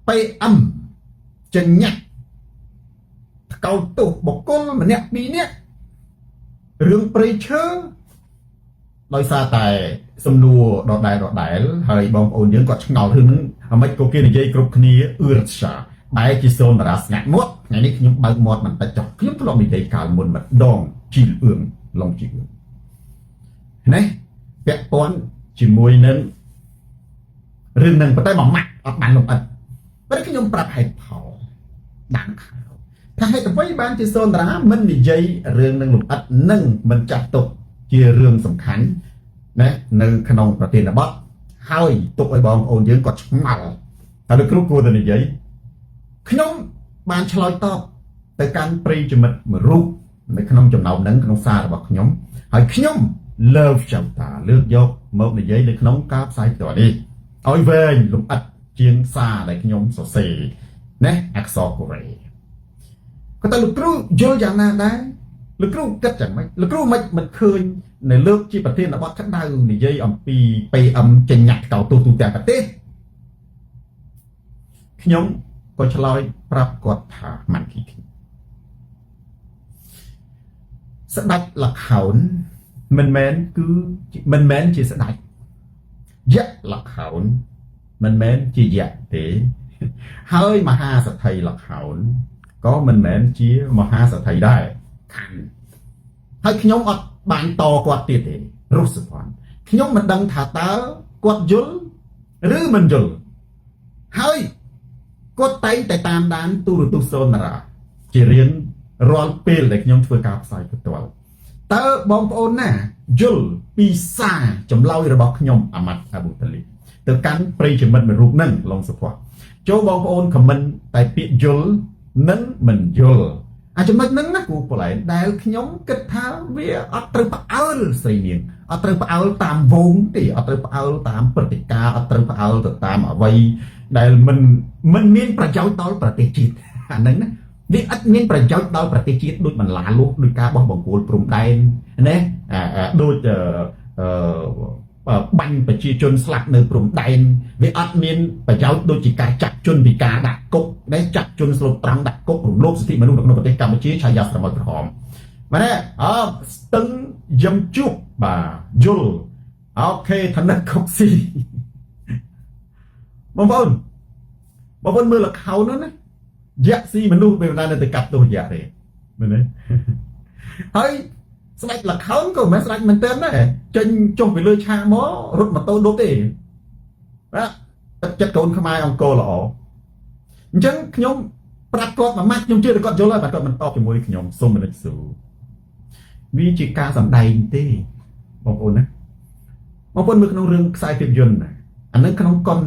PM ចិញ្ញៈកោតទោសបុគ្គលម្នាក់ពីរនាក់រឿងព្រៃឈើដោយសារតែសំណួរដដែលហើយបងប្អូនយើងគាត់ឆ្ងល់រឿងហ្នឹងអ្ហ្មិចក៏គេនិយាយគ្រប់គ្នាអឺរ៉ាសាបែរជាសូនតារាស្ងាត់មាត់ថ្ងៃនេះខ្ញុំបើកមាត់បន្តិចចុះខ្ញុំធ្លាប់និយាយកាលមុនម្ដងជីលអឿងឡងជីលអឿងណាពាក់ព័ន្ធជាមួយនឹងរឿងហ្នឹងប៉ុន្តែមួយម៉ាក់អត់បានលំអិតតែខ្ញុំប្រាប់ហេតុផលដាំខោថាហេតុអ្វីបានជាសូនតារាមិននិយាយរឿងនឹងលំអិតនិងមិនចាត់ទុកជារឿងសំខាន់ណានៅក្នុងប្រធានបទហើយទុកឲ្យបងប្អូនយើងគាត់ឆ្ងល់តែលោកគ្រូគួរតែនិយាយខ្ញុំបានឆ្លើយតបទៅកាន់ប្រិយមិត្តមួយរូបនៅក្នុងចំណោមហ្នឹងក្នុងសាររបស់ខ្ញុំហើយខ្ញុំលើកចៅតាលើកយកមកនិយាយនៅក្នុងការផ្សាយផ្ទាល់នេះឲ្យវែងលំអិតជាងសារដែលខ្ញុំសរសេរណាអក្សរកូរ៉េក៏តែលោកគ្រូយល់យ៉ាងណាដែរលោកគ្រូគិតយ៉ាងម៉េចលោកគ្រូមិនឃើញនៅលើកជាប្រធានបទក្តៅនិយាយអំពី PM ចេញញ៉ាក់កោទូទាំងប្រទេសខ្ញុំក៏ឆ្លើយប្រាប់គាត់ថាមិនគិតស្ដេចលខោនមិនមែនជាស្ដេចយៈលខោនមិនមែនជាយៈទេហើយមហាសទ្ធិលខោនក៏មិនមែនជាមហាសទ្ធិដែរខាន់ហើយខ្ញុំអត់បានតគាត់ទៀតទេរស់សុភ័ណ្ឌខ្ញុំមិនដឹងថាតើគាត់យល់ឬមិនយល់ហើយគាត់តែងតែតាមដានទូរទស្សន៍សូនតារាជារៀងរាល់ពេលដែលខ្ញុំធ្វើការផ្សាយផ្ទាល់តើបងប្អូនណាយល់ពីសារចម្លើយរបស់ខ្ញុំអាម៉ាត់អាប៊ូតាលីទៅកាន់ប្រិយមិត្តមួយរូបហ្នឹងឡុងសុភ័ណ្ឌចូលបងប្អូនខមមិនតែពាក្យយល់និងមិនយល់អាចំណុចហ្នឹងណាគូប្រឡែនដែលខ្ញុំគិតថាវាអត់ត្រូវផ្អើលស្រីនាងអត់ត្រូវផ្អើលតាមវងទេអត់ត្រូវផ្អើលតាមព្រឹត្តិការណ៍អត់ត្រូវផ្អើលទៅតាមអ្វីដែលមិនមានប្រយោជន៍ដល់ប្រទេសជាតិអាហ្នឹងណាវាអត់មានប្រយោជន៍ដល់ប្រទេសជាតិដូចបន្លាលុះដោយការបោះបង្គោលព្រំដែនណាដូចបាញ់ប្រជាជនស្លាប់នៅព្រំដែនវាអត់មានប្រយោជន៍ដូចជាការចាក់ជនពិការដាក់គុកដែលចាក់ជនស្លូតត្រង់ដាក់គុករំលោភសិទ្ធិមនុស្សនៅក្នុងប្រទេសកម្ពុជាឆាយាស្រមោលក្រហមបាទស្ទឹងយឹមជួបបាទយល់អូខេឋានៈកុកស៊ីបងប្អូនមើលលខោនណាយៈស៊ីមនុស្សពេលណានៅទៅកាប់ទោសយៈទេមែនទេហើយស្ដេចលខោនក៏មិនស្ដេចមែនទែនដែរចេញចុះពីលើឆាកមករត់ម៉ូតូដុបទេបាទទឹកចិត្តកូនខ្មែរអង្គរល្អអញ្ចឹងខ្ញុំប្រាប់គាត់មួយម៉ាត់ខ្ញុំជឿថាគាត់យល់ហើយបាទគាត់មិនតបជាមួយខ្ញុំសូមមនិចស៊ូវាជាការសម្ដែងទេបងប្អូនណាបងប្អូនមើលក្នុងរឿងខ្សែភាពយន្តណាអានឹងក្នុងកុន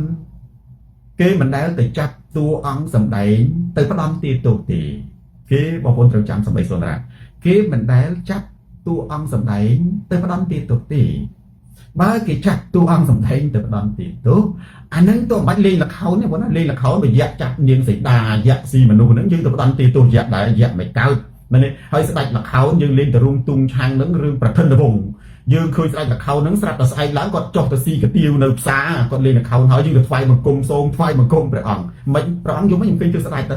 គេមិនដែលទៅចាប់តួអង្គសម្ដែងទៅផ្ដំទាទោសទេគេបងប្អូនត្រូវចាំសម្ដីសូនតាគេមិនដែលចាប់តួអង្គសម្ដែងទៅផ្ដំទាទោសទេបើគេចាប់តួអង្គសម្ដែងទៅផ្ដំទាទោសអានឹងទៅមិនបាច់លេងល្ខោនទេបងណាលេងល្ខោនបើយៈចាប់នាងសីតាយៈស៊ីមនុស្សហ្នឹងយើងទៅផ្ដំទាទោសយៈដែរយៈមិនកើតមែនទេហើយស្ដេចល្ខោនយើងលេងទៅរួមទុងឆាំងហ្នឹងរឿងប្រធានវង្សយើងឃើញស្ដេចល្ខោនហ្នឹងស្រាប់តែស្អែកឡើងគាត់ចុះទៅស៊ីកាទៀវនៅផ្សារគាត់លេងល្ខោនហើយយើងទៅថ្វាយបង្គំសូមថ្វាយបង្គំព្រះអង្គមិនព្រះអង្គយំខ្ញុំឃើញទៅស្ដេចទៅ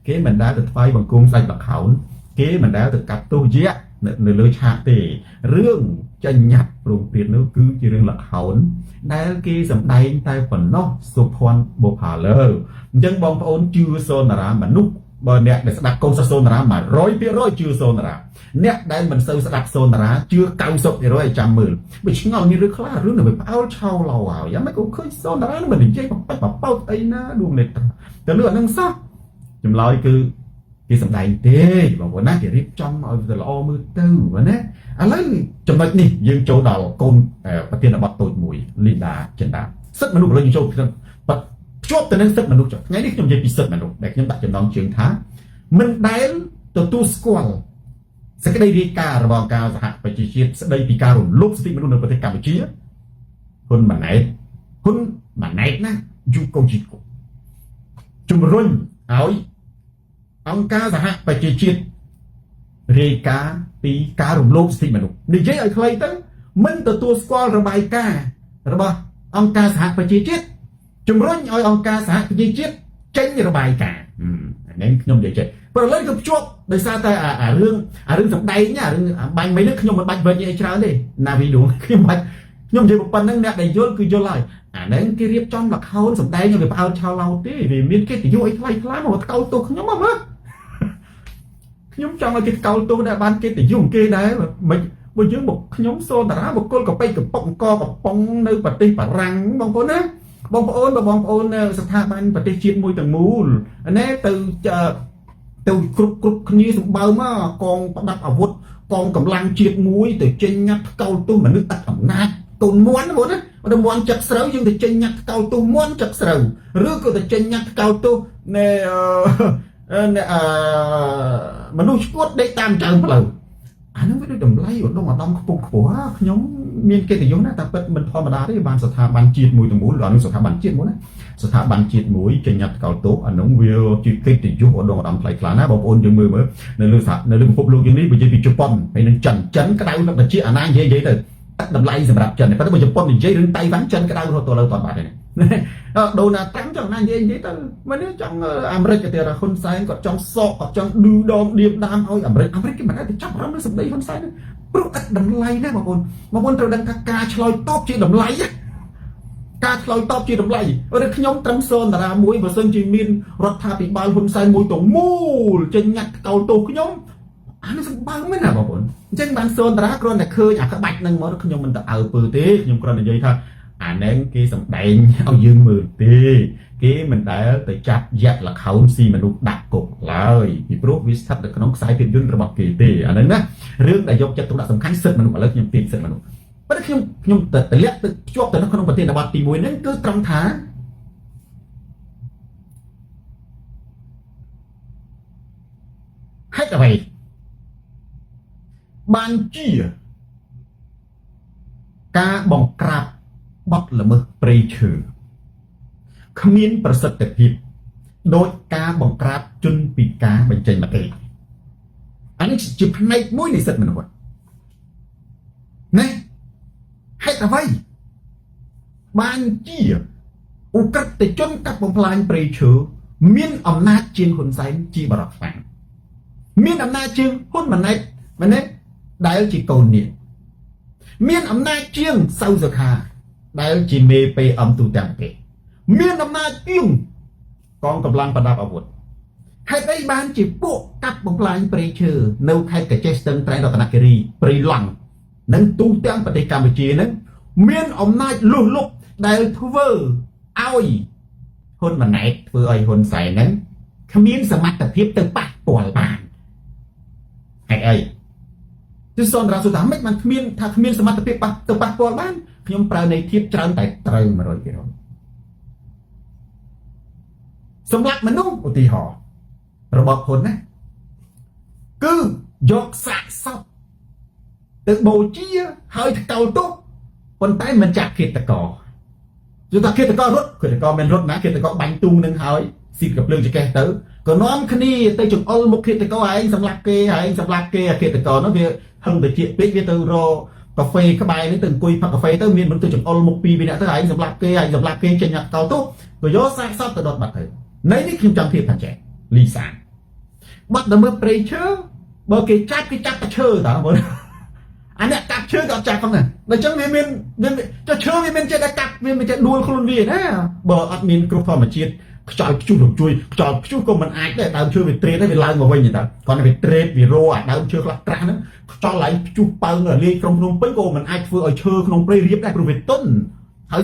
គេមិនដែលទៅថ្វាយបង្គំស្ដេចល្ខោនគេមិនដែលទៅកាត់ទោសយៈនៅលើឆាកទេរឿងចាញ់ញ៉ាត់ព្រមព្រៀងនោះគឺជារឿងល្ខោនដែលគេសម្ដែងតែប៉ុណ្ណោះសុភ័ណ្ឌបុប្ផាលើអញ្ចឹងបងប្អូនជឿសូនតារាមនុស្សបើអ្នកដែលស្ដាប់កូនសិស្សសូនតារា 100% ជឿសូនតារាអ្នកដែលមិនសូវស្ដាប់សូនតារាជឿ 90% ឲ្យចាំមើលវាឆ្ងល់មានរឿងខ្លះរឿងនៅផ្អើលឆោឡោហើយយ៉ាងម៉េចក៏ឃើញសូនតារាមិននិយាយបបាច់បបោតអីណាដួងនេត្រាទៅលើអានឹងសោះចម្លើយគឺគេសម្ដែងទេបងប្អូនណាគេរៀបចំឲ្យវាល្អមើលទៅបាទណាឥឡូវចំណុចនេះយើងចូលដល់កូនប្រធានបទតូចមួយលីដាចិនដាសិទ្ធិមនុស្សឥឡូវយើងចូលភ្ជាប់ទៅនឹងសិទ្ធិមនុស្សថ្ងៃនេះខ្ញុំនិយាយពីសិទ្ធិមនុស្សដែលខ្ញុំដាក់ចំណងជើងថាមិនដែលទទួលស្គាល់សេចក្តីរាយការណ៍របស់អង្គការសហប្រជាជាតិស្តីពីការរំលោភសិទ្ធិមនុស្សនៅប្រទេសកម្ពុជាហ៊ុនម៉ាណែតណាយូកូជីកូជំរុញឲ្យអង្គការសហប្រជាជាតិរាយការណ៍ពីការរំលោភសិទ្ធិមនុស្សនិយាយឲ្យខ្លីទៅមិនទទួលស្គាល់របាយការណ៍របស់អង្គការសហប្រជាជាតិជំរុញឲ្យអង្គការសហប្រជាជាតិ ចេញរបាយការណ៍ហ្នឹងខ្ញុំនិយាយចេះព្រោះឥឡូវគឺភ្ជាប់ដោយសារតែរឿងសម្ដែងរឿងបាញ់មិននេះខ្ញុំមិនបាច់វិញអីច្រើនទេណាវីដេអូខ្ញុំបាច់ខ្ញុំនិយាយប៉ុណ្្នឹងអ្នកដែលយល់គឺយល់ហើយអាហ្នឹងគេរៀបចំល្ខោនសម្ដែងឲ្យវាផ្អើលឆោឡោទេវាមានកិត្តិយសអីថ្លៃមកកោតទោសខ្ញុំមកមើលខ្ញុំចង់ឲ្យគេកោតទោសដែរបានកិត្តិយសគេដែរមិនបើយើងមកខ្ញុំសូនតារាបុគ្គលកប៉ិកប៉ុកអង្គកំប៉ុងនៅប្រទេសបារាំងបងប្អូនណាបងប្អូនស្ថាប័នប្រទេសជាតិមួយទាំងមូលណែទៅគ្រប់គ្នាសម្បើមមកកងប្រដាប់អាវុធកងកម្លាំងជាតិមួយទៅចេញញ៉ាត់កោតទោសមនុស្សអត់អំណាចកូនមួនបងប្អូនណាបើមួនចឹកស្រូវយើងទៅចេញញ៉ាត់កោតទោសមួនចឹកស្រូវឬក៏ទៅចេញញ៉ាត់កោតទោសមនុស្សឈួតដេកតាមចើងផ្លូវអានោះវាដូចតម្លៃឧត្តមឧត្តមខ្ពស់ខ្ញុំមានកិត្តិយសណាស់តែពិតមិនធម្មតាទេបានស្ថាប័នជាតិមួយទាំងមូលអានោះស្ថាប័នជាតិមួយណាស្ថាប័នជាតិមួយចេញញ៉ាត់កោតទោសអានោះវាជាកិត្តិយសឧត្តមឧត្តមថ្លៃថ្លាណាបងប្អូនយើងមើលនៅលើពិភពលោកយើងនេះបើនិយាយពីជប៉ុនហើយនឹងចិនក្តៅនឹងជាអាណានិយាយទៅតម្លៃសម្រាប់ចិនតែបើជប៉ុននិយាយរឿងតៃវ៉ាន់ចិនក្តៅរហូតដល់តបាត់ហើយដូណាល់ត្រាំចង់ណានិយាយទៅមិនចង់អាមេរិកទៅហ៊ុនសែនគាត់ចង់សក់គាត់ចង់ឌឺដងឌៀមដាមឲ្យអាមេរិកគេមិនអាចទៅចាប់អារម្មណ៍លើសម្ដីហ៊ុនសែនព្រោះឥតតម្លៃណាបងប្អូនត្រូវដឹងថាការឆ្លើយតបជាតម្លៃការឆ្លើយតបជាតម្លៃឬខ្ញុំត្រឹមសូនតារាមួយបើសិនជាមានរដ្ឋាភិបាលហ៊ុនសែនមួយទាំងមូលចេញញ៉ាត់កោតទោសខ្ញុំអានេះសម្បើមមែនណាបងប្អូនអញ្ចឹងបានសូនតារាគ្រាន់តែឃើញអាក្បាច់ហ្នឹងមកខ្ញុំមិនទៅអើពើទេខ្ញុំគ្រាន់តែនិយាយថាអាហ្នឹងគេសម្ដែងឲ្យយើងមើលទេគេមិនដែលទៅចាប់យ៉ាក់ល្ខោនស៊ីមនុស្សដាក់គុកឡើយពីព្រោះវាស្ថិតនៅក្នុងខ្សែភាពយន្តរបស់គេទេអាហ្នឹងណារឿងដែលយកចិត្តទុកដាក់សំខាន់សិទ្ធិមនុស្សឥឡូវខ្ញុំពីសិទ្ធិមនុស្សប៉ុន្តែខ្ញុំទៅតម្លាក់ទៅភ្ជាប់ទៅក្នុងប្រធានបទទី1ហ្នឹងគឺត្រង់ថាហេតុអ្វីបានជាការបង្ក្រាបបទល្មើសព្រៃឈើគ្មានប្រសិទ្ធភាពដោយការបង្ក្រាបជនពិការបញ្ចេញមតិអានេះជាផ្នែកមួយនៃសិទ្ធិមនុស្សណាហេតុអ្វីបានជាឧក្រិដ្ឋជនកាប់បំផ្លាញព្រៃឈើមានអំណាចជាងហ៊ុនសែនជាបរិបទខ្លាំងមានអំណាចជាងហ៊ុនម៉ាណែតដែលជាកូននាងមានអំណាចជាងសៅសុខាដែលជាមេPMទូទាំងប្រទេសមានអំណាចជាងកងកម្លាំងប្រដាប់អាវុធហេតុអីបានជាពួកកាប់បំផ្លាញព្រៃឈើនៅខេត្តកញ្ចេះស្ទឹងត្រែងរតនគិរីព្រៃឡង់និងទូទាំងប្រទេសកម្ពុជានឹងមានអំណាចលុះលុកដែលធ្វើឲ្យហ៊ុនម៉ាណែតធ្វើឲ្យហ៊ុនសែននឹងគ្មានសមត្ថភាពទៅប៉ះពាល់បានហេតុអីទិសនរាសុថាមិនបានគ្មានសមត្ថភាពទៅប៉ះពាល់បានខ្ញុំប្រើន័យធៀបច្រើនតែត្រូវ 100% សម្រាប់មនុស្សឧទាហរណ៍របស់ហ៊ុនណាគឺយកសាកសពទៅបូជាហើយទៅកោតទោសប៉ុន្តែមិនចាប់ឃាតករយល់ថាឃាតកររត់មិនរត់ណាឃាតករបាញ់ទូងនឹងហើយស៊ីតកភ្លើងចកេះទៅក៏នាំគ្នាទៅចង្អុលមុខឃាតករឯងសម្លាប់គេឃាតករនោះវាហឹងទៅជាពេកវាទៅរកកាហ្វេក្បែរនេះទៅអង្គុយផឹកកាហ្វេទៅមានមនុស្សទៅចង្អុលមុខពីរនាក់ទៅឯងសម្លាប់គេចេញញ៉ាត់កោតទោសក៏យកសាកសពទៅដុតបាត់ទៅនេះខ្ញុំចង់ធៀបថាចេះលីសាបាត់ដល់មើលព្រៃឈើបើគេចាប់តែឈើតើបងអានេះកាប់ឈើក៏ចាប់ផងដែរដូច្នេះវាមានឈើវាមានចិត្តតែកាប់វាមិនចេះដួលខ្លួនវាណាបើអត់មានគ្រោះធម្មជាតិខ្យល់ព្យុះរំជួយខ្យល់ព្យុះក៏មិនអាចដែរដើមឈើវាត្រេតហើយវាឡើងមកវិញតើគាត់តែវាត្រេតវារោអាដើមឈើខ្លះក្រាស់ហ្នឹងខ្យល់ឡើងព្យុះប៉ើងលាយក្រុងភ្នំពេញក៏មិនអាចធ្វើឲ្យឈើក្នុងព្រៃរៀបដែរព្រោះវាទន់ហើយ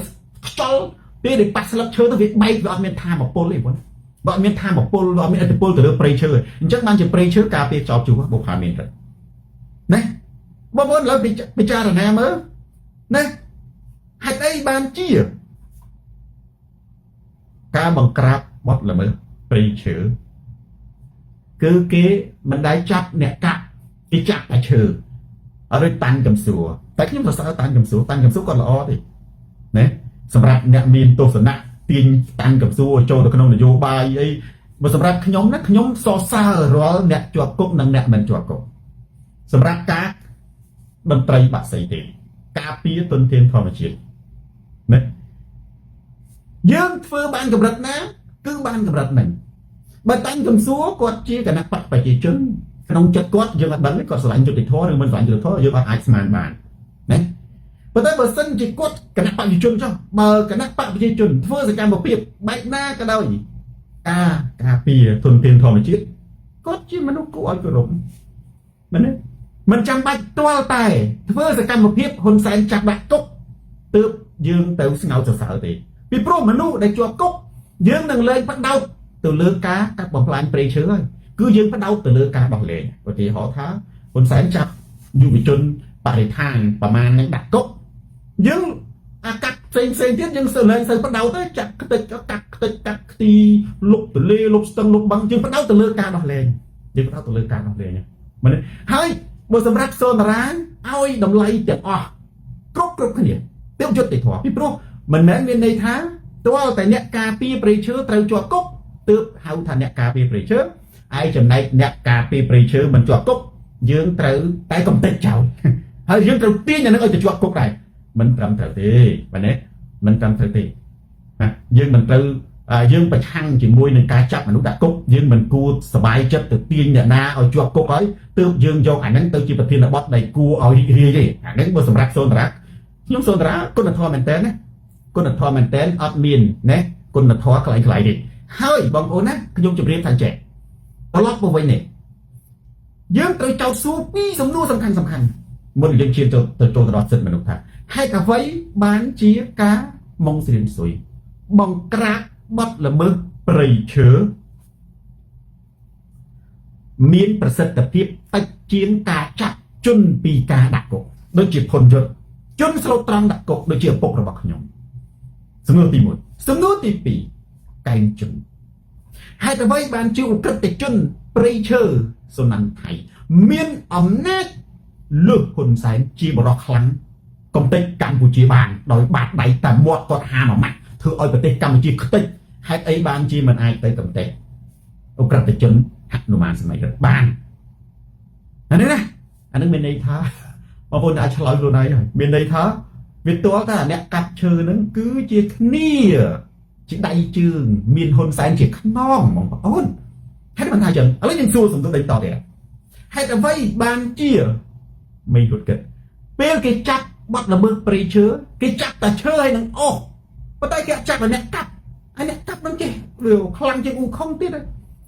ខ្យល់ពេលដែលប៉ះស្លឹកឈើទៅវាបែកវាអត់មានថាមពលទេបងបើអត់មានថាមពលអត់មានឥទ្ធិពលទៅលើព្រៃឈើអញ្ចឹងបានជាព្រៃឈើការពារខ្យល់ព្យុះបុកហាមានទៅណាបងប្អូនលើពិចារណាមើលណាហេតុអីបានជាការបង្ក្រាបបទល្មើសព្រៃឈើគឺគេមិនដែលចាប់អ្នកកាប់គេចាប់តែឈើអរិយតាន់កំសួរតែខ្ញុំសរសើរតាន់កំសួរគាត់ល្អទេណាសម្រាប់អ្នកមានទស្សនៈទាញតាន់កំសួរចូលទៅក្នុងនយោបាយអីបើសម្រាប់ខ្ញុំណាខ្ញុំសរសើររាល់អ្នកជាប់គុកនិងអ្នកមិនជាប់គុកសម្រាប់ការតន្ត្រីបាក់សីទេការពារទុនធានធម្មជាតិណាយើងធ្វើបានកម្រិតណា cứ ban cầm rật mình bà tánh cầm xúa quạt chia cả nắp bạc phải chỉ chứng nông chất quát dương là bắn còn sẵn cho tịch thó rồi mình sẵn cho thó dương là ai mà bạn đấy bà tới bà sân chỉ quát cả nắp bạc chỉ chứng cho bờ cả nắp bạc chỉ chứng thưa sẽ càng một việc bạch na cái đâu gì cà pìa thuần tiền thò mà chết quát chứ mà nó cố ai cơ rộng mình chẳng bạch toa tài thưa sẽ càng một việc hồn sáng chặt bạc cốc tự dương tự ngầu sợ thì vì pro mà nu để cho cốc dương đừng lên bắt đầu từ lứa cá các bọc lan pre chứa cứ dương bắt đầu từ lứa cá bằng lệ và thì họ thá hồn sáng chặt dù bị chôn tại thang và mang những đặt cốc dương cắt sen tiết dương sờ lên sờ bắt đầu tới chặt cắt thì lục từ lê lục tầng lục bằng dương bắt đầu từ lứa cá bằng lệ dương bắt đầu từ lứa cá bằng lệ nha mình hai bữa sớm rắc sơn rán oi đồng lấy chặt cốc cái gì tiêu chuẩn để thỏa pro mình nói bên đây tháng tôi tại nhạc cà phê preacher từ cho cốc từ hậu thành nhạc cà phê preacher ai chừng này nhạc cà phê preacher mình cho cốc dương từ tại công ty chào hơi dương đầu tiên là nó ở cho cốc này mình trầm thời thì và đấy mình trầm thời thì dương mình từ dương bạch hăng chỉ môi nên cá chắp mà lúc đã cốc dương mình cua sải chất từ tiên nhà na ở cho cốc ấy từ dương do ảnh năng từ chỉ bạch thiên là bót này cua ở gì gì ảnh năng bữa sầm rắc sơn rắc nhưng sơn rắc con là thò mình tên đấy con là thò mình tên ở miền nè con là thò lại đi hơi bằng ôn á dùng chụp riêng thành trẻ có lót vô vây này dương tới cháu su pi sầm nua sầm khăn một dân chuyên từ đó giật mình độc thật hai cả vấy bán chia cá mong xịn sủi bằng crack bắt là mơ prey chứa miếnประសិទ្ធភាពតិចជាងការចាក់ជន់ពីការដាក់គុកដូចជាផុនយុទ្ធជន់ស្រូតត្រង់ដាក់គុកដូចជាឪពុករបស់ខ្ញុំសំណួរទី1សំណួរទី2កែងជន់ហេតុអ្វីបានជាឧក្រិដ្ឋជនព្រៃឈើសុណាន់ថៃមានអំណាចលើសហ៊ុនសែនជាបរិះខ្លាំងកំទេចកម្ពុជាបានដោយបាតដៃតែមាត់គាត់ហាមួយម៉ាត់ធ្វើឲ្យប្រទេសកម្ពុជាខ្ទេចហេតុអីបានជាមិនអាចទៅកំទេចឧក្រិដ្ឋជនហនុមានសម័យរដ្ឋបានអានេះណាអានឹងមានន័យថាបងប្អូនអាចឆ្លើយខ្លួនឯងហើយមានន័យថាវាទាល់តែអ្នកកាប់ឈើហ្នឹងគឺជាគ្នាជាដៃជើងមានហ៊ុនសែនជាខ្នងបងប្អូនហេតុមិនថាចឹងឥឡូវយើងសួរសំទោសដេញតទៀតហេតុអ្វីបានជាមិនរត់គិតពេលគេចាប់បាត់ល្មើសព្រៃឈើគេចាប់តែឈើហើយនឹងអូសប៉ុន្តែគេចាប់តែអ្នកកាប់ហើយអ្នកកាប់ហ្នឹងចេះវាខ្លាំងជាងអ៊ូខុងទៀត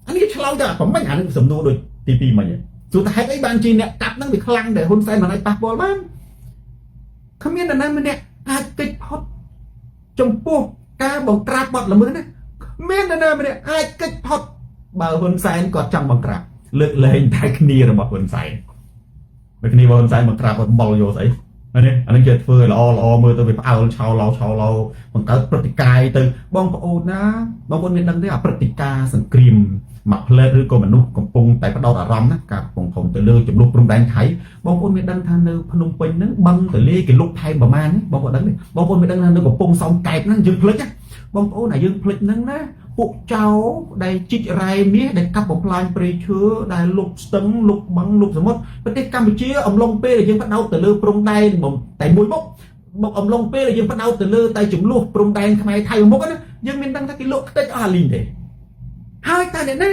អានេះឆ្លោយតែប្រហែលអានេះសំណួរដូចទី2មិញសួរថាហេតុអីបានជាអ្នកកាប់ហ្នឹងវាខ្លាំងតែហ៊ុនសែនមិនអាចប៉ះពាល់បានគ្មាននរណាម្នាក់អាចគេចផុតចំពោះការបង្ក្រាបបាត់ល្មើសណាមាននរណាម្នាក់អាចគេចផុតបើហ៊ុនសែនគាត់ចង់បង្ក្រាបលើកលែងតែគ្នារបស់ហ៊ុនសែនបើគ្នាហ៊ុនសែនបង្ក្រាបគាត់បលយកស្អីអានេះគេធ្វើល្អមើលទៅវាផ្អើលឆោឡោបង្កើតព្រឹត្តិការណ៍ទៅបងប្អូនណាបងប្អូនមានដឹងទេអាព្រឹត្តិការណ៍សង្គ្រាមមកផ្លែតឬក៏មនុស្សកំពុងតែបដោតអារម្មណ៍ណាការកំពុងធំទៅលើចំនួនព្រំដែនថៃបងប្អូនមានដឹងថានៅភ្នំពេញហ្នឹងបឹងទលេគេលុបថែមប្រមាណបងប្អូនដឹងទេបងប្អូនមានដឹងថានៅកំពង់សំកែបហ្នឹងយើងភ្លេចណាបងប្អូនយើងភ្លេចហ្នឹងណាពួកចៅដែលជីករ៉ែមាសដែលកាប់បំផ្លាញព្រៃឈើដែលលុបស្ទឹងលុបបឹងលុបសមុទ្រប្រទេសកម្ពុជាអំឡុងពេលដែលយើងបដោតទៅលើព្រំដែនតែមួយមុខអំឡុងពេលដែលយើងបដោតទៅលើតែចំនួនព្រំដែនខ្មែរថៃមុខណាយើងមានដឹងថាគេលុបខ្ទេចអស់អាលីងទេហើយតែអ្នកណា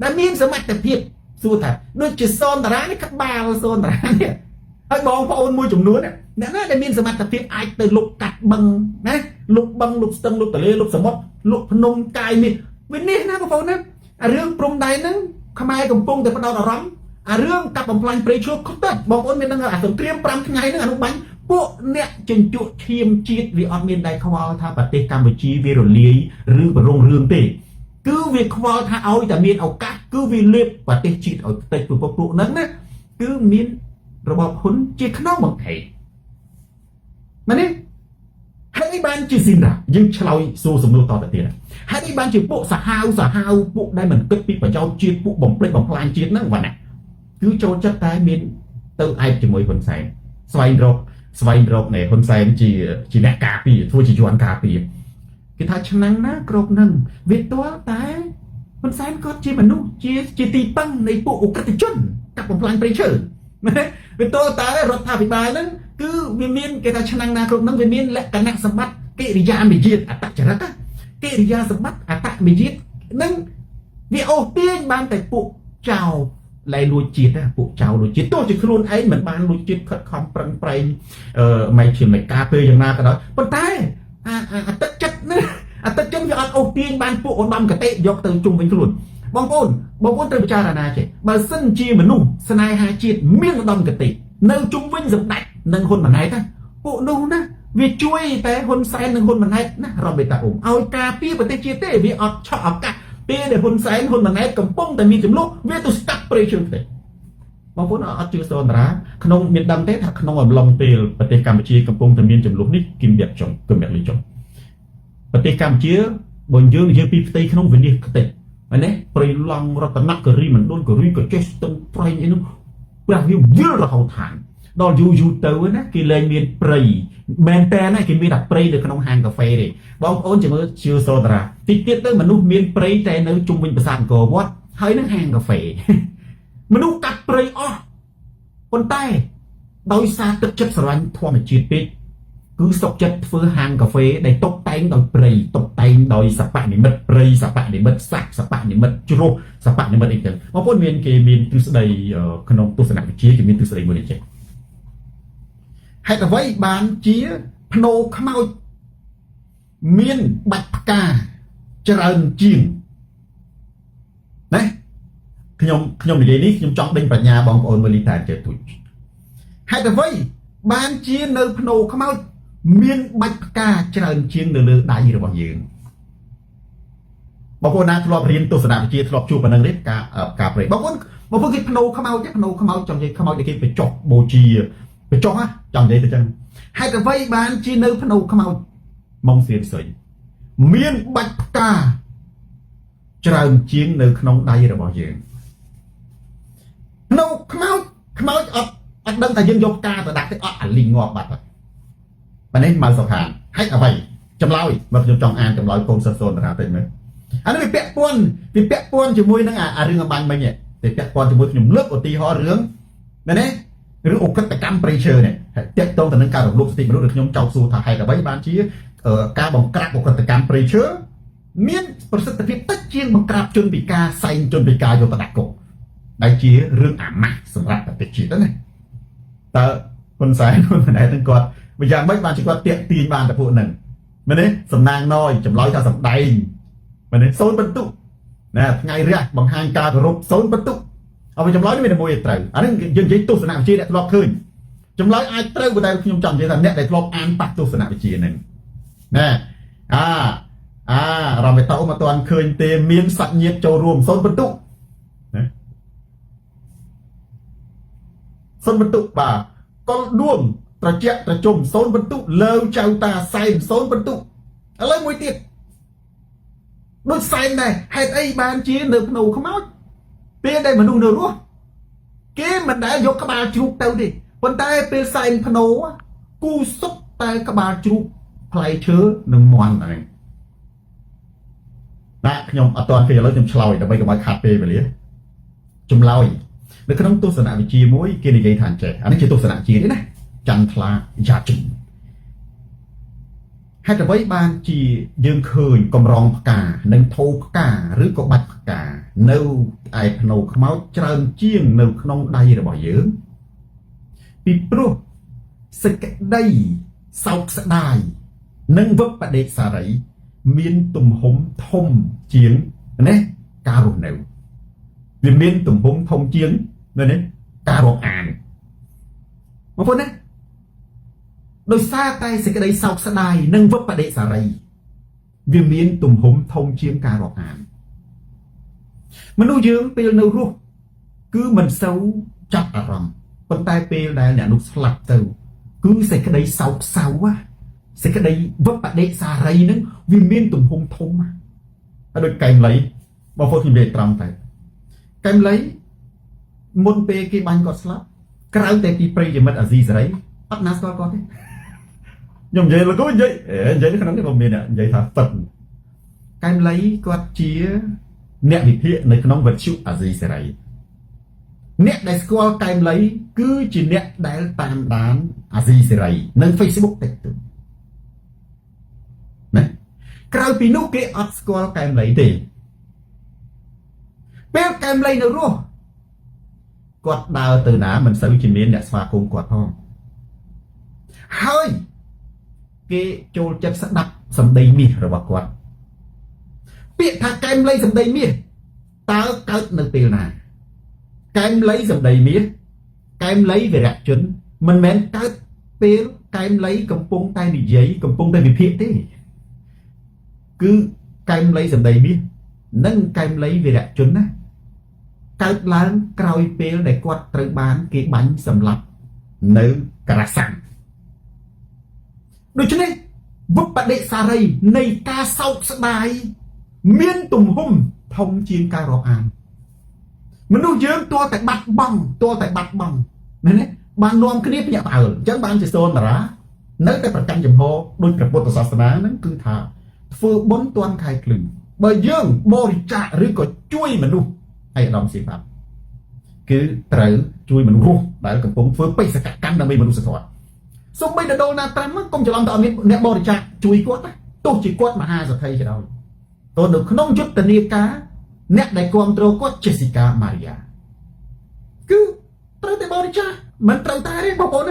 ដែលមានសមត្ថភាពសួរថាដូចជាសនតារានេះក្បាលសនតារានេះហើយបងប្អូនមួយចំនួនអ្នកណាដែលមានសមត្ថភាពអាចទៅលុបកាត់បឹងណាលុបបឹងលុបស្ទឹងលុបទលេលុបសមុទ្រលុបភ្នំកាយមាសវានេះណាបងប្អូនណាអារឿងព្រំដែនហ្នឹងខ្មែរកំពុងតែបដោតអារម្មណ៍អារឿងកាប់បំផ្លាញព្រៃឈើខុសទៅបងប្អូនមានដឹងអាសង្គ្រាម5ថ្ងៃហ្នឹងអនុបាញ់ពួកអ្នកជញ្ជក់ឈាមជាតិវាអត់មានដៃខ្វល់ថាប្រទេសកម្ពុជាវារលាយឬបរងរឿងទេគឺវាខ្វល់ថាឲ្យតែមានឱកាសគឺវាលេបប្រទេសជាតិឲ្យផ្ទៃពួកហ្នឹងណាគឺមានរបបហ៊ុនជាខ្នងបង្ខេមែនទេហើយនេះបានជាស៊ីនរ៉ាយើងឆ្លើយសួរសំណួរតទៅទៀតហើយនេះបានជាពួកសាហាវពួកដែលមិនគិតពីប្រយោជន៍ជាតិពួកបំភ្លេចបំផ្លាញជាតិហ្នឹងវ៉ាណាគឺចូលចិត្តតែមានទៅឯកជាមួយហ៊ុនសែនស្វែងរកនៃហ៊ុនសែនជាអ្នកការពារធ្វើជាយន្តការពារគេថាឆ្នាំណាគ្រប់នឹងវាទាល់តែហ៊ុនសែនគាត់ជាមនុស្សជាទីពឹងនៃពួកអ ுக ្រិតជនកាប់បំផ្លាញព្រៃឈើវាទាល់តែរដ្ឋាភិបាលហ្នឹងគឺវាមានគេថាឆ្នាំណាគ្រប់នឹងវាមានលក្ខណៈសម្បត្តិកិរិយាមារយាទអត្តចរិត កិរិយាសម្បត្តិអតមយាតនឹងវាអូសទាញបានតែពួកចៅឡៃលួចជាតិពួកចៅលួចជាតិទោះជាខ្លួនឯងមិនបានលួចជាតិខិតខំប្រឹងប្រែងមិនជាមិនការពេលយ៉ាងណាក៏ដោយប៉ុន្តែអតិចិត្តនេះអតិជនវាអត់អូសទាញបានពួកឧត្តមកតេយកទៅជុំវិញខ្លួនបងប្អូនត្រូវពិចារណាចេះបើសិនជាមនុស្សស្នេហាជាតិមានឧត្តមកតេនៅជុំវិញសម្ដេចនិងហ៊ុនម៉ាណែតពួកនោះណាវាជួយតែហ៊ុនសែននិងហ៊ុនម៉ាណែតណារំបេតាអ៊ុំឲ្យការពារប្រទេសជាតិទេវាអត់ឆក់ឱកាសពេលដែលហ៊ុនសែនហ៊ុនម៉ាណែតកំពុងតែមានចំនួនវាទៅស្កាត់ប្រេជើងទេបងប្អូនអត់ជឿសន្តារាក្នុងមានដឹងទេថាក្នុងអំឡុងពេលប្រទេសកម្ពុជាកំពុងតែមានចំនួននេះគិមៀកចុងគិមៀកលីចុងប្រទេសកម្ពុជាបើយើងនិយាយពីផ្ទៃក្នុងវិនិច្ឆ័យខ្ទេចមែនទេព្រៃឡង់រតនគិរីមណ្ឌលគិរីក៏ចេះស្ទឹងប្រៃអីនោះព្រះវាវិលរហូតឋានដល់យូរទៅណាគេលែងមានព្រៃមែនតើណាគេមានតែព្រៃនៅក្នុងហាងកាហ្វេទេបងប្អូនមើលជឿសន្តារាតិចទៀតទៅមនុស្សមានព្រៃតែនៅជុំវិញប្រាសាទអង្គរវត្តហើយនឹងហាងកាហ្វេមនុស្សកាត់ព្រៃអស់ប៉ុន្តែដោយសារទឹកចិត្តស្រឡាញ់ធម្មជាតិពេកគឺសុខចិត្តធ្វើហាងកាហ្វេដែលតុបតែងដោយព្រៃតុបតែងដោយសពនិមិត្តព្រៃសពនិមិត្តស័កសពនិមិត្តជ្រោះសពនិមិត្តអីចឹងបងប្អូនមានគេមានទ្រឹស្ដីក្នុងទស្សនវិជ្ជាគេមានទ្រឹស្ដីមួយនេះចឹងហេតុអ្វីបានជាភ្នោខ្មោចមានបាច់ផ្កាច្រើនជាងណាខ្ញុំនិយាយនេះខ្ញុំចង់ដេញប្រាជ្ញាបងប្អូនមើលលីតាចេះទូចហេតុអ្វីបានជានៅភ្នោខ្មោចមានបាច់ផ្កាច្រើនជាងនៅលើដៃរបស់យើងបងប្អូនណាធ្លាប់រៀនទស្សនវិជ្ជាធ្លាប់ជួបប៉ុណ្ណឹងទេការប្រេបងប្អូនគេភ្នោខ្មោចចង់និយាយខ្មោចដែលគេបញ្ចុះបូជាបញ្ចុះចង់និយាយទៅចឹងហេតុអ្វីបានជានៅភ្នោខ្មោចមកសៀនសុយមានបាច់ផ្កាច្រើនជាងនៅក្នុងដៃរបស់យើងភ្នោខ្មោចអត់ដឹងថាយើងយកផ្កាទៅដាក់ទេអត់អាលីងងាប់បាត់ហើយប៉ណ្ណេះមកសុខានហេតុអ្វីចម្លើយមកខ្ញុំចង់អានចម្លើយកូនសិស្សសូនតារាតិចមើលអានេះវាពាក់ព័ន្ធជាមួយនឹងអារឿងអំបញ្ញមិញទេពាក់ព័ន្ធជាមួយខ្ញុំលើកឧទាហរណ៍រឿងមែនទេឬអក្រិតកម្មព្រៃឈើនេះតាក់ទងទៅនឹងការរំលោភសិទ្ធិមនុស្សដែលខ្ញុំចោទសួរថាហេតុអ្វីបានជាការបង្ក្រាបអក្រិតកម្មព្រៃឈើមានប្រសិទ្ធភាពតិចជាងបង្ក្រាបជនពិការសែងជនពិការយកទៅដាក់គុកដែលជារឿងអាម៉ាស់សម្រាប់ប្រទេសជាតិណាតើហ៊ុនសែននឹងគាត់វាយ៉ាងម៉េចបានជាគាត់តាក់ទាញបានតែពួកហ្នឹងមែនទេសំណាងណយចម្លើយថាសម្ដែងមែនទេសូនបន្ទុកណាថ្ងៃរះបង្ហាញការគោរពសូនបន្ទុកឲ្យវាចម្លើយមានតែមួយត្រូវអានេះយើងនិយាយទស្សនវិជ្ជាអ្នកធ្លាប់ឃើញចម្លើយអាចត្រូវក៏តែខ្ញុំចង់និយាយថាអ្នកដែលធ្លាប់អានប៉ះទស្សនវិជ្ជាហ្នឹងណារំបេតោមកតាន់ឃើញទេមានសាច់ញាតិចូលរួមសូនបន្ទុកណាសូនបន្ទុកបាទកុលដួងត្រជាក់ត្រជុំសូនបន្ទុកលើវចៅតាសែនសូនបន្ទុកឥឡូវមួយទៀតដូចសែនដែរហេតុអីបានជានៅភ្នោខ្មោចពេលដែលមនុស្សនៅរស់គេមិនដែលយកក្បាលជ្រូកទៅទេប៉ុន្តែពេលសែនភ្នោគូសុកតែក្បាលជ្រូកផ្លែឈើនិងមាន់ហ្នឹងណាខ្ញុំអត់ទាន់គេឥឡូវខ្ញុំឆ្លើយដើម្បីកុំឲ្យខាត់ពេលវេលាចម្លើយនៅក្នុងទស្សនវិជ្ជាមួយគេនិយាយថាចេះអានេះជាទស្សនវិជ្ជាទេណាចន្ទថ្លាយ៉ាជិញហេតុអ្វីបានជាយើងឃើញកម្រងផ្កានិងថោផ្កាឬក៏បាច់ផ្កានៅឯភ្នោខ្មោចច្រើនជាងនៅក្នុងដៃរបស់យើងពីព្រោះសេចក្តីសោកស្ដាយនិងវិបដិសារីមានទំហំធំជាងណាការរស់នៅវាមានទំហំធំជាងណាការរាប់អានបងប្អូនណាដោយសារតែសេចក្តីសោកស្ដាយនិងវិបដិសារីវាមានទំហំធំជាងការរាប់អានមនុស្សយើងពេលនៅរស់គឺមិនសូវចាប់អារម្មណ៍ប៉ុន្តែពេលដែលអ្នកនោះស្លាប់ទៅគឺសេចក្តីសោកសៅសេចក្តីវិបដិសារីនឹងវាមានទំហំធំហើយដូចកែមលីបងប្អូនខ្ញុំនិយាយត្រង់តែកែមលីមុនពេលគេបាញ់គាត់ស្លាប់ក្រៅតែពីប្រិយមិត្តអាស៊ីសេរីអត់ណាស្គាល់គាត់ទេខ្ញុំនិយាយលោកនិយាយក្នុងនេះผมមាននិយាយថាពិតកែមលីគាត់ជាអ្នកវិភាគនៅក្នុងវិទ្យុអាស៊ីសេរីអ្នកដែលស្គាល់កែមលីគឺជាអ្នកដែលតាមដានអាស៊ីសេរីនៅ Facebook តិចតួណា ក្រៅពីនោះគេអត់ស្គាល់កែមលៃទេពេលកែមលៃនៅរស់គាត់ដើរទៅណាមិនសូវជាមានអ្នកស្វាគមន៍គាត់ផងហើយគេចូលចិត្តស្ដាប់សម្ដីមាសរបស់គាត់ពាក្យថាកែមលៃសម្ដីមាសតើកើតនៅពេលណាកែមលៃសម្ដីមាសកែមលៃវីរៈជនមិនមែនកើតពេលកែមលៃកំពុងតែនិយាយកំពុងតែវិភាគទេគឺកែមលៃសម្ដីមាសនិងកែមលៃវីរៈជនណាកើតឡើងក្រោយពេលដែលគាត់ត្រូវបានគេបាញ់សម្លាប់នៅការ៉ាសាំងដូច្នេះវិបដិសារីនៃការសោកស្ដាយមានទំហំធំជាងការរាប់អានមនុស្សយើងទាល់តែបាត់បង់មែនទេបាននាំគ្នាភ្ញាក់ផ្អើលអញ្ចឹងបានជាសូនតារានៅតែប្រកាន់ចំហដោយព្រះពុទ្ធសាសនាហ្នឹងគឺថាធ្វើបុណ្យទាន់ខែភ្លឺបើយើងបរិច្ចាគឬក៏ជួយមនុស្សឯកឧត្តមសីបាគឺត្រូវជួយមនុស្សដែលកំពុងធ្វើបេសកកម្មដើម្បីមនុស្សធម៌សូម្បីតែដូណាល់ត្រាំកុំច្រឡំតើអត់មានអ្នកបរិច្ចាគជួយគាត់ទោះជាគាត់មហាសេដ្ឋីក៏ដោយទៅនៅក្នុងយុទ្ធនាការអ្នកដែលគ្រប់គ្រងគាត់ Jessica Maria គឺត្រូវតែបរិច្ចាគមិនត្រូវតែទេបងប្អូ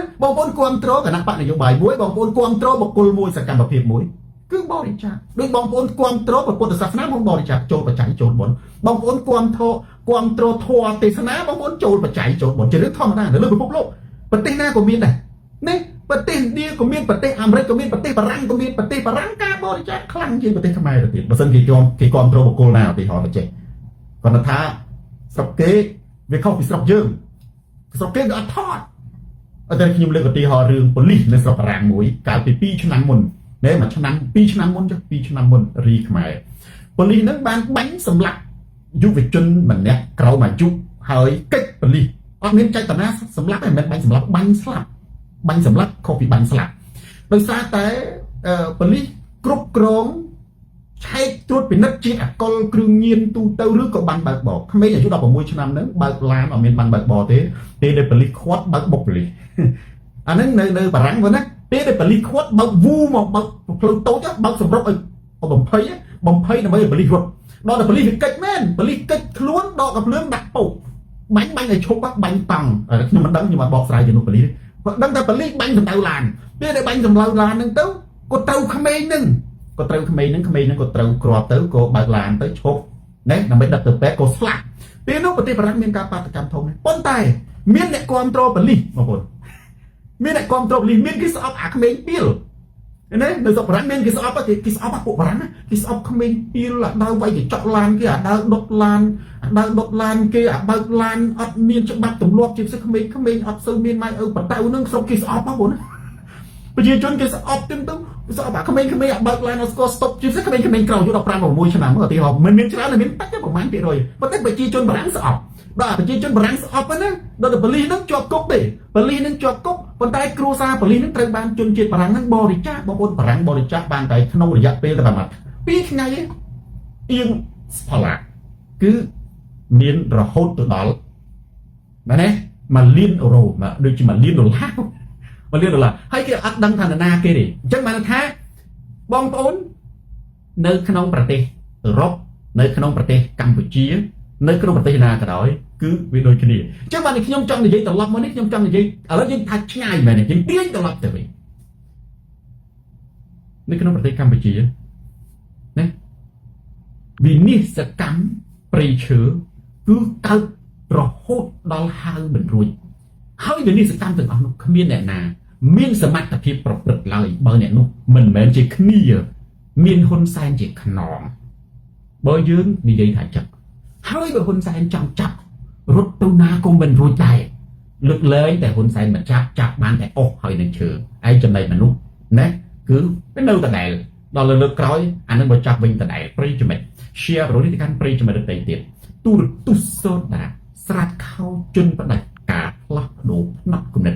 នគ្រប់គ្រងគណៈបកនយោបាយមួយបងប្អូនគ្រប់គ្រងបុគ្គលមួយសកម្មភាពមួយគឺបរិច្ចាគដោយបងប្អូនគ្រប់គ្រងពុទ្ធសាសនាបងបរិច្ចាគចូលបច្ច័យចូលបុណ្យបងប្អូនគ្រប់គ្រងធម៌ទេសនាបងប្អូនចូលបច្ច័យចូលបុណ្យជារឿងធម្មតានៅលើពិភពលោកប្រទេសណាក៏មានដែរនេះប្រទេសឥណ្ឌាក៏មានប្រទេសអាមេរិកក៏មានប្រទេសបារាំងក៏មានប្រទេសបារាំងការបរិច្ចាគខ្លាំងជាងប្រទេសខ្មែរទៅទៀតបើមិនគេគ្រប់គ្រងបុគ្គលណាឧទាហរណ៍ទៅចេះគាត់ថាស្រុកគេវាខុសពីស្រុកយើងស្រុកគេក៏អត់ថតអត់តែខ្ញុំលើកឧទាហរណ៍រឿងប៉ូលីសនៅស្រុកបារាំងមួយកាលពី2ឆ្នាំមុនណែមួយឆ្នាំ2ឆ្នាំមុនចុះ2ឆ្នាំមុនរីខ្មែរប៉ូលីសនឹងបានបាញ់សម្លាប់យុវជនម្នាក់ក្រោមអាយុហើយកិច្ចប៉ូលីសអត់មានចេតនាសម្លាប់ទេមិនមែនបាញ់សម្លាប់បាញ់ស្លាប់បាញ់សម្លាប់ខុសពីបាញ់ស្លាប់ដោយសារតែប៉ូលីសគ្រប់គ្រងឆែកត្រួតពិនិត្យជាតិអកុលគ្រឿងញៀនទូទៅឬក៏បានបើកបរក្មេងអាយុ16ឆ្នាំហ្នឹងបើកឡានអត់មានបានបើកបរទេពេលដែលប៉ូលីសខាត់បើកបុកប៉ូលីសអាហ្នឹងនៅបារាំងហ្នឹងណាពេលដែលប៉ូលីសខាត់បើកវូមកបើកផ្លូវតូចបើកសម្រុកឲ្យបំភ័យដើម្បីឲ្យប៉ូលីសរត់ដល់តែប៉ូលីសវាកិច្ចមែនប៉ូលីសកិច្ចខ្លួនដកកាភ្លើងដាក់ពុកបាញ់ឲ្យឈប់បាញ់តង់ខ្ញុំមិនដឹងខ្ញុំអត់បកស្រាយជំនួសប៉ូលីសគាត់ដឹងតែប៉ូលីសបាញ់សម្ដៅឡានពេលដែលបាញ់សម្ដៅឡានហ្នឹងទៅគាត់ត្រូវក្មេងហ្នឹងក៏ត្រូវក្មេងហ្នឹងក៏ត្រូវគ្រាប់ទៅក៏បើកឡានទៅឈប់ណែដើម្បីដឹកទៅពេទ្យក៏ស្លាប់ពេលនោះប្រទេសបារាំងមានការបាតកម្មធំណាស់ប៉ុន្តែមានអ្នកគ្រប់គ្រងប៉ូលីសបងប្អូនមានអ្នកគ្រប់គ្រងប៉ូលីសមានគេស្អប់អាក្មេងពីលណានៅស្រុកបារាំងមានគេស្អប់គេស្អប់ពួកបារាំងគេស្អប់ក្មេងពីលដើរវាយទៅចុកឡានគេដើរដុតឡានគេបើកឡានអត់មានច្បាប់ទម្លាប់ជាពិសេសក្មេងអត់សូវមានម៉ែឪបតៅនឹងស្រុកគេស្អប់បងប្អូនប្រជាជនគេស្អប់ទៅស្អប់អាក្មេងបើកឡានអត់ស្គាល់ស្តុបជាពិសេសក្មេងក្រោយ15 16ឆ្នាំឧទាហរណ៍មិនមានច្រើនតែមានតិចប្រហែលភាគរយប៉ុន្តែប្រជាជនបារាំងស្អប់ដល់ប្រជាជនបារាំងស្អប់ហ្នឹងដល់តែប៉ូលីសហ្នឹងជាប់គុកទេប៉ូលីសហ្នឹងជាប់គុកប៉ុន្តែគ្រួសារប៉ូលីសហ្នឹងត្រូវបានជនជាតិបារាំងហ្នឹងបរិច្ចាគបងប្អូនបារាំងបរិច្ចាគបានតែក្នុងរយៈពេលតែប្រហែល2ថ្ងៃឯងអៀងស្ផល្លាគឺមានរហូតទៅដល់ណា1 លានអឺរ៉ូដូចជា1 លានដុល្លារហើយគេអត់ដឹងថានរណាគេទេអញ្ចឹងបានថាបងប្អូននៅក្នុងប្រទេសអឺរ៉ុបនៅក្នុងប្រទេសកម្ពុជានៅក្នុងប្រទេសណាក៏ដោយគឺវាដូចគ្នាអញ្ចឹងបានខ្ញុំចង់និយាយត្រឡប់មកនេះខ្ញុំចង់និយាយឥឡូវយើងថាឆ្ងាយមែនទេយើងទាញត្រឡប់ទៅវិញនៅក្នុងប្រទេសកម្ពុជាណាវិនិស្សកម្មព្រៃឈើគឺកើតរហូតដល់ហើមិនរួចហើយវិនិស្សកម្មទាំងអស់នោះគ្មានអ្នកណាមានសមត្ថភាពប្រព្រឹត្តឡើយបើអ្នកនោះមិនមែនជាគ្នាមានហ៊ុនសែនជាខ្នងបើយើងនិយាយថាចាប់ហើយបើហ៊ុនសែនចង់ចាប់រត់ទៅណាក៏មិនរួចដែរលើកលែងតែហ៊ុនសែនមិនចាប់បានតែអស់ហើយនឹងឈើឯចំណែកមនុស្សណាគឺវានៅដដែលដល់លើកក្រោយអានឹងបើចាប់វិញដដែលប្រិយមិត្ត share រនេះទៅកាន់ប្រិយមិត្តដទៃទៀតទូរទស្សន៍សូដាស្រាតខោជន់ផ្ដាច់ការផ្លាស់ប្ដូរផ្នត់គំនិត